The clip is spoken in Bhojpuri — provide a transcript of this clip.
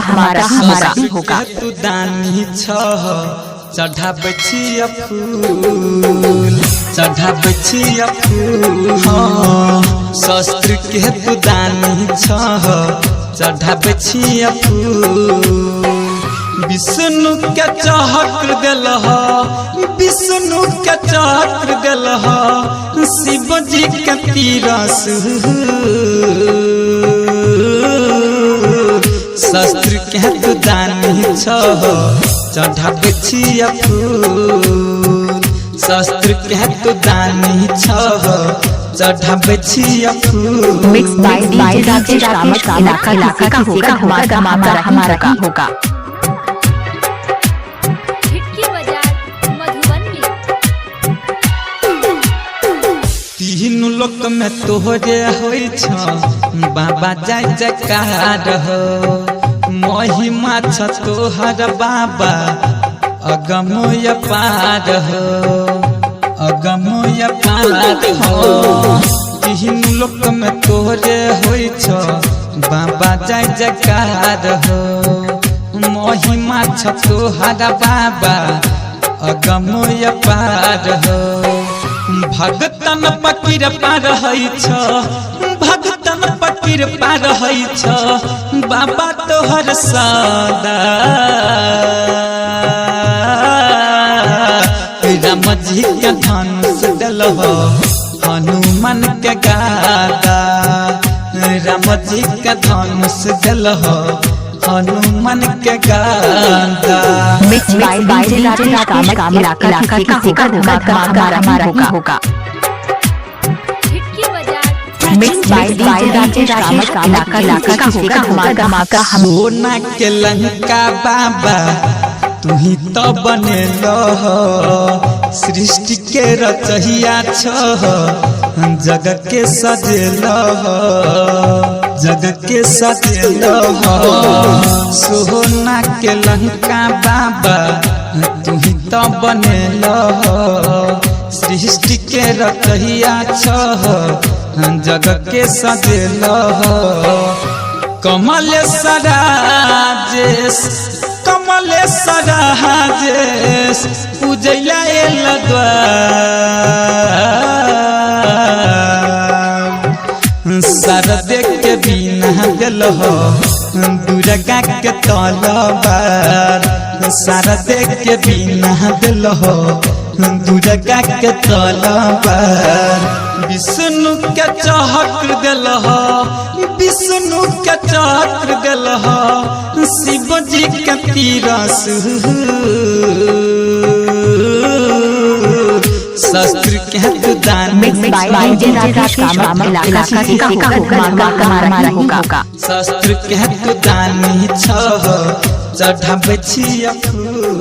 हमारा होगा। तू दानी छह चढ़ाबै छियै फूल चढ़ाबै छियै फूल शस्त्र के तू दानी छह चढ़ाबै छियै फूल विष्णु के चक्र देलह विष्णु के चक्र देलह शिव जी के तीरस शस्त्र के तू दानी छह चढ़ाबै छियै फूल शस्त्र के तू दानी छह चढ़ाबै छियै फूल। मिक्स बाय राजेश इलाका हमारा होगा। तीनू लोक में तोहरे होइ छ बाबा जय जयकार हो महिमा छ तोहर बाबा अगमय पार हो अगमय पार हो तीनू लोक में तोहरे होइ छ बाबा जय जयकार हो महिमा छ तोहर बाबा अगमय पार हो भगतन पकीर पार है भगतन पकीर पार है बाबा तोहर सदा राम जी के धनुष देलह हनुमान के गादा राम जी के धनुष देलह हनुमान के गादा। मिक्स बाय हमारा होगा। मिक्स बाय सोना के लंका बाबा तू ही तो बनेलह सृष्टि के रचहिया छह जग के सजेलह जग के सजेलह सोना के लंका बाबा तू ही तो बनेलह सृष्टि के रचहिया छह जग के सजेलह कमलेश्वर राजेश कमलेश्वर राजेश पूजैला शारदे के बिना देलह दुर्गा के तलवार शारदे के बिना देलह दुर्गा के तलवार विष्णु के चक्र देलह विष्णु के चक्र देलह शिव जी के तीरस शस्त्र के तू दानी शस्त्र के तू दानी छह चढ़ाबै छियै फूल।